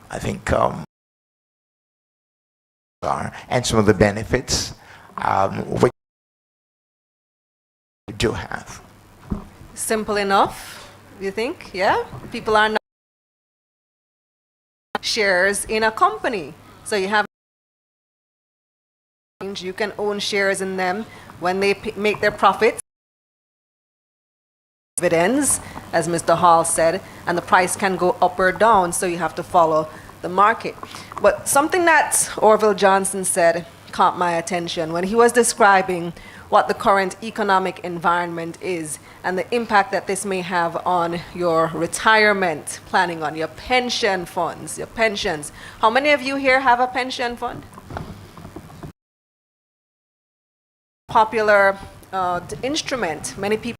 I think, are, and some of the benefits which we do have. Simple enough, you think? Yeah? People are not shares in a company. So you have, you can own shares in them when they make their profits, dividends, as Mr. Hall said, and the price can go up or down, so you have to follow the market. But something that Orville Johnson said caught my attention when he was describing what the current economic environment is and the impact that this may have on your retirement planning, on your pension funds, your pensions. How many of you here have a pension fund? Popular instrument. Many people,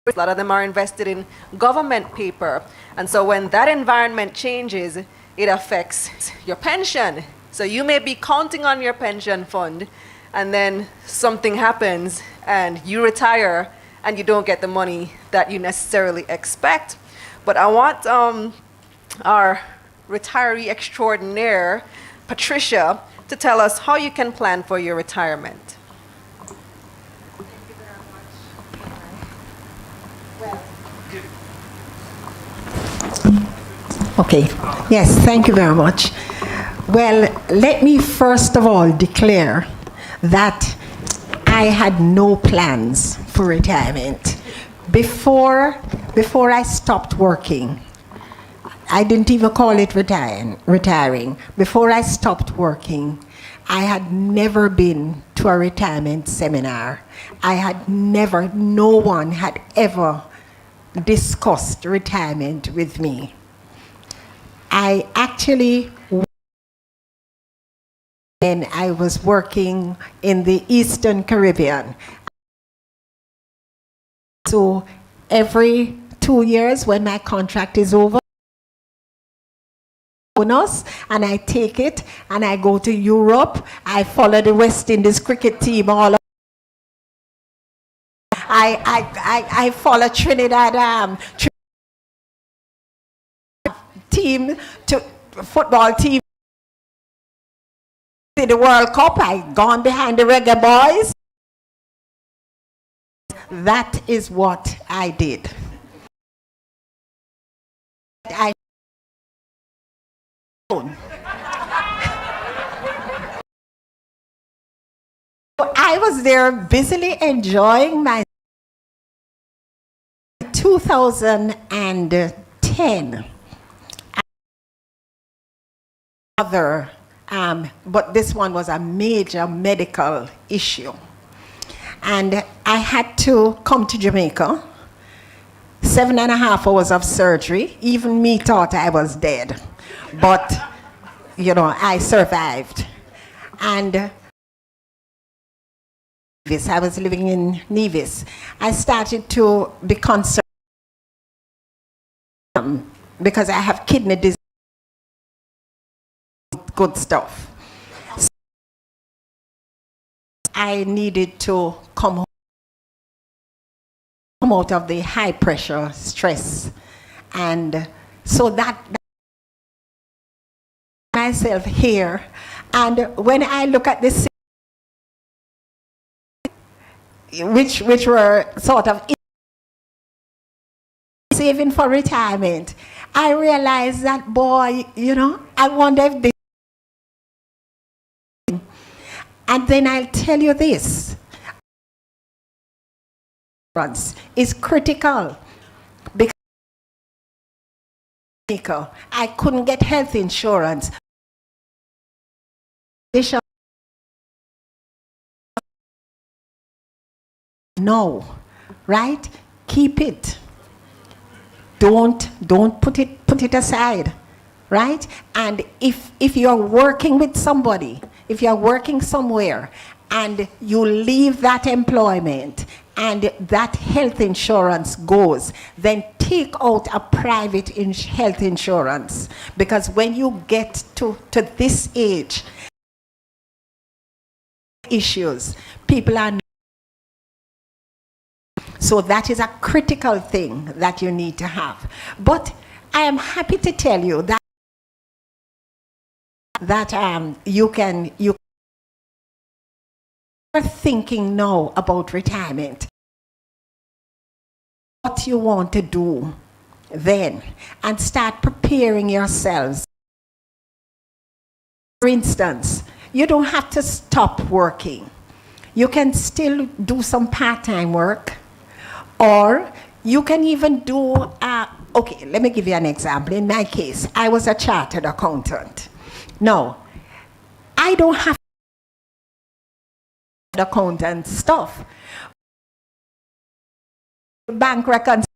a lot of them are invested in government paper. And so when that environment changes, it affects your pension. So you may be counting on your pension fund, and then something happens and you retire and you don't get the money that you necessarily expect. But I want our retiree extraordinaire, Patricia, to tell us how you can plan for your retirement. Okay. Yes, thank you very much. Well, let me first of all declare that I had no plans for retirement. Before I stopped working, I didn't even call it retiring. Before I stopped working, I had never been to a retirement seminar. No one had ever discussed retirement with me. I actually, when I was working in the Eastern Caribbean, so every 2 years when my contract is over, bonus, and I take it and I go to Europe. I follow the West Indies cricket team all. I follow Trinidad team to football team in the World Cup. I gone behind the reggae boys. That is what I did. I was there busily enjoying my 2010 but this one was a major medical issue. And I had to come to Jamaica, 7.5 hours of surgery. Even me thought I was dead. But, you know, I survived. And I was living in Nevis. I started to be concerned because I have kidney disease. Good stuff. So I needed to come out of the high pressure stress, and so that myself here. And when I look at this, which were sort of saving for retirement, I realized that, boy, you know, I wonder if this. And then I'll tell you this, is critical because I couldn't get health insurance. No, right? Keep it. Don't put it aside, right? And if you're working with somebody, if you're working somewhere and you leave that employment and that health insurance goes, then take out a private health insurance. Because when you get to this age, issues, people are. So So that is a critical thing that you need to have. But I am happy to tell you that you are thinking now about retirement, what you want to do then, and start preparing yourselves. For instance, you don't have to stop working. You can still do some part-time work, or you can even do, okay, let me give you an example. In my case, I was a chartered accountant. No, I don't have accountant stuff. Bank records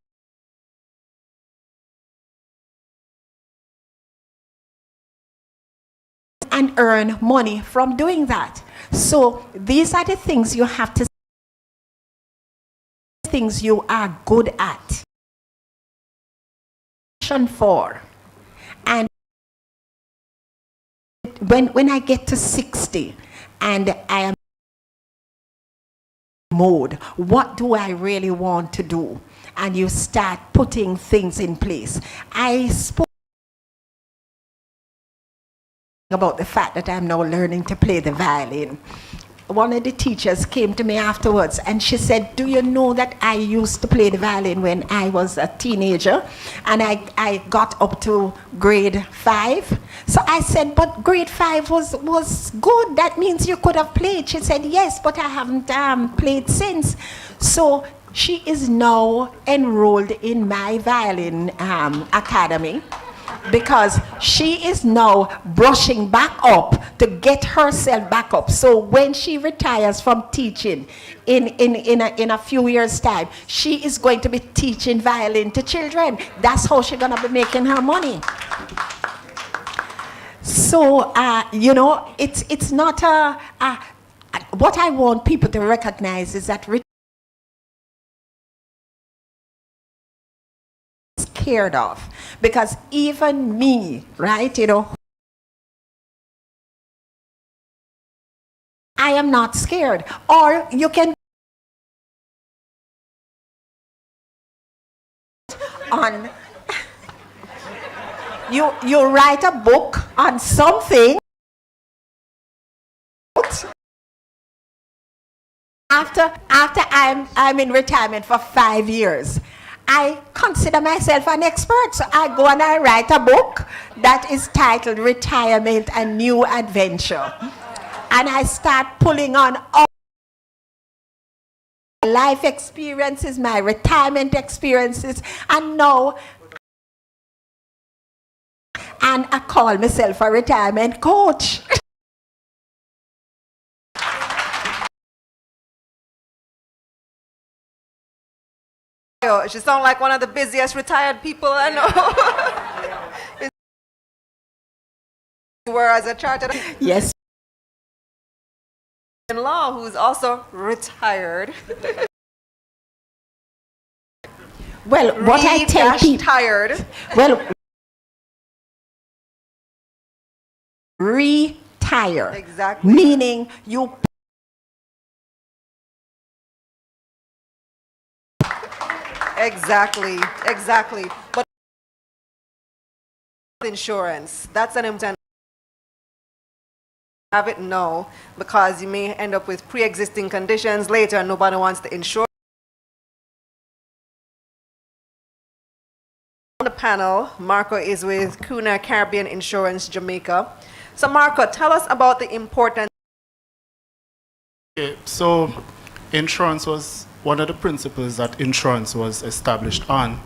and earn money from doing that. So these are the things you have to, things you are good at. For. And when I get to 60 and I am mode, what do I really want to do? And you start putting things in place. I spoke about the fact that I'm now learning to play the violin. One of the teachers came to me afterwards and she said, do you know that I used to play the violin when I was a teenager, and I got up to grade 5? So I said, but grade 5 was good. That means you could have played. She said, yes, but I haven't played since. So she is now enrolled in my violin academy, because she is now brushing back up to get herself back up. So when she retires from teaching in a few years' time, she is going to be teaching violin to children. That's how she's going to be making her money. So, you know, it's not what I want people to recognize is that scared of, because even me, right, you know, I am not scared. Or you can on you write a book on something after I'm in retirement for 5 years. I consider myself an expert, so I go and I write a book that is titled Retirement and New Adventure. And I start pulling on all my life experiences, my retirement experiences, and now and I call myself a retirement coach. She sounds like one of the busiest retired people I know. Whereas a chartered Yes. in law who's also retired. Well, what I tell people, tired. well, retire. Exactly. Meaning you Exactly. But insurance, that's an important. Have it now, because you may end up with pre-existing conditions later and nobody wants to insure. On the panel, Marco is with Kuna Caribbean Insurance Jamaica. So Marco, tell us about the importance. Okay, so insurance was one of the principles that insurance was established on,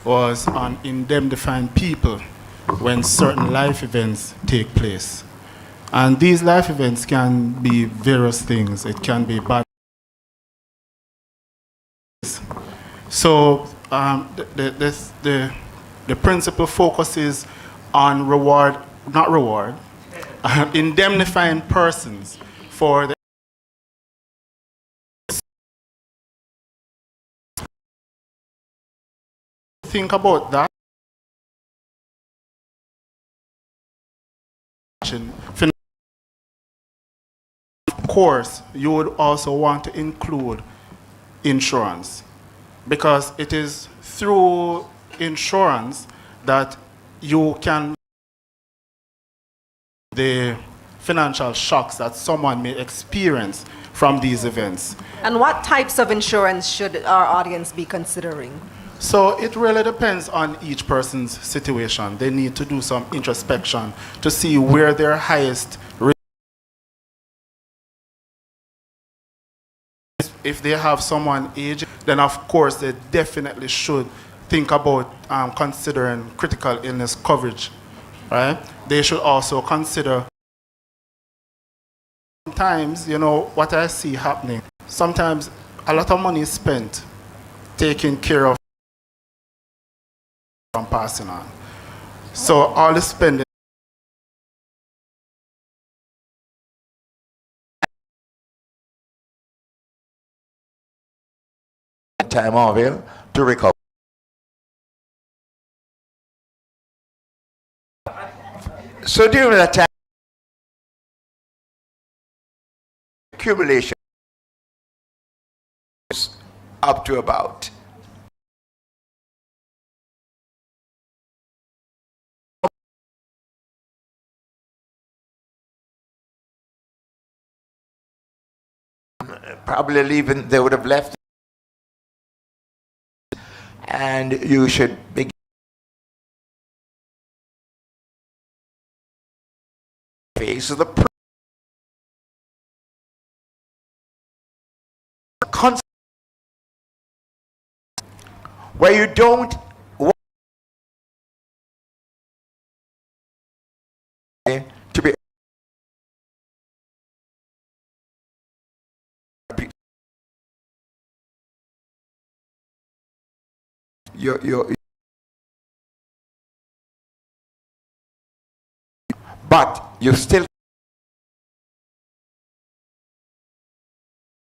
was on indemnifying people when certain life events take place. And these life events can be various things. It can be bad. So the principle focuses on indemnifying persons for the think about that. Of course, you would also want to include insurance. because it is through insurance that you can the financial shocks that someone may experience from these events. And what types of insurance should our audience be considering? So it really depends on each person's situation. They need to do some introspection to see where their highest risk. If they have someone aging, then of course they definitely should think about considering critical illness coverage, right? They should also consider. Sometimes, you know, what I see happening, sometimes a lot of money is spent taking care of from passing on. So all the spending. Time avail to recover. So during that time, accumulation is up to about probably leaving, they would have left, and you should begin phase of the concept where you don't want to be you but you still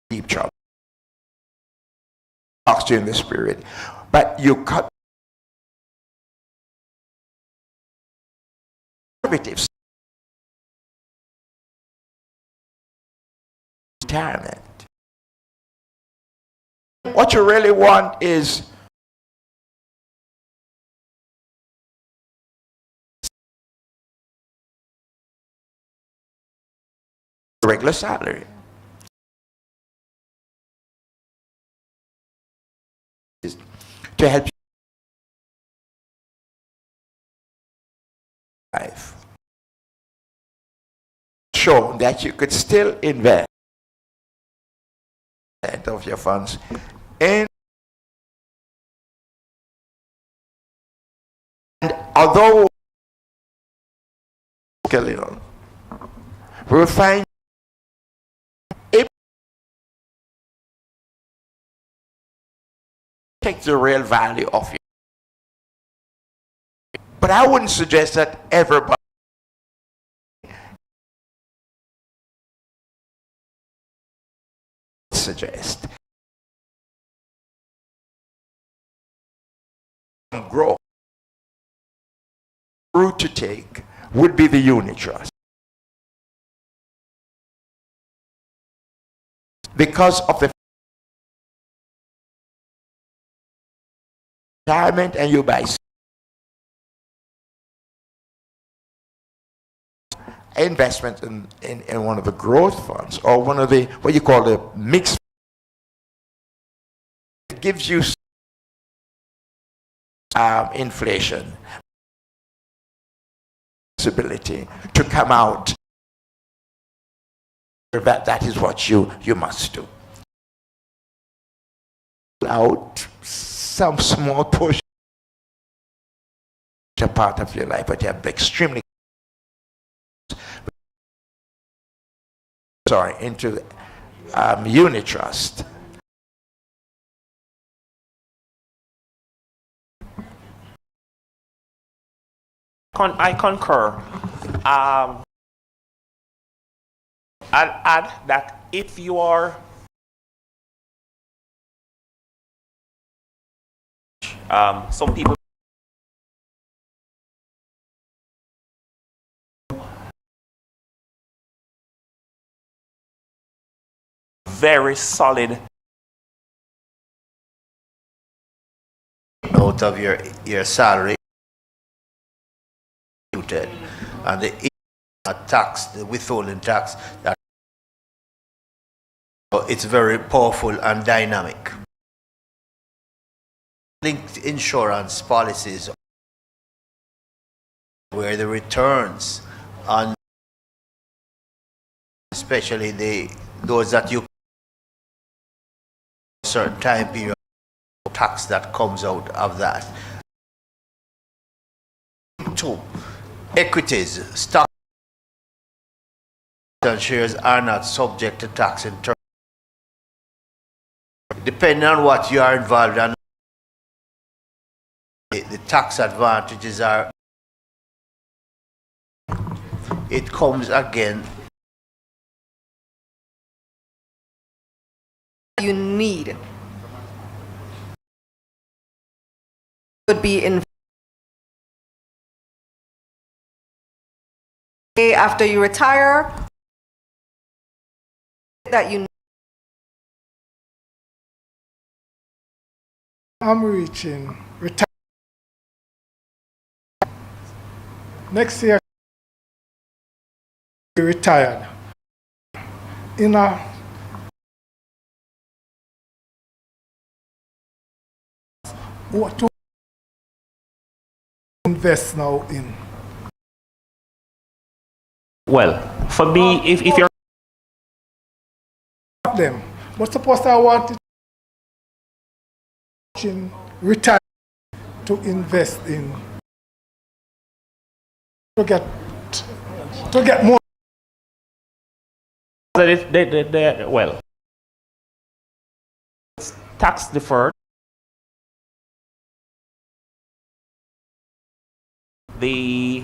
deep trouble talks to you in the spirit, but you cut conservatives retirement. What you really want is regular salary. To help you life. Show that you could still invest of your funds in, and although we will find it takes the real value of it. But I wouldn't suggest that everybody suggest grow route to take would be the unit trust, because of the retirement, and you buy investment in one of the growth funds or one of the what you call the mixed. It gives you inflation possibility to come out. That is what you must do. Out some small portion, a part of your life, but you have extremely into unit trust. I concur. I'd add that if you are some people very solid out of your salary, and the tax, the withholding tax, that it's very powerful and dynamic. Linked insurance policies where the returns on, especially those that you certain time period, tax that comes out of that. 2, equities, stock and shares are not subject to tax in terms. Depending on what you are involved in, the tax advantages are, it comes again. You need would be in after you retire that you I'm reaching retire next year. Be retired in a what to invest now in. Well, for me, if you're Them, but suppose I wanted to retire to invest in to get more. well, it's tax deferred. The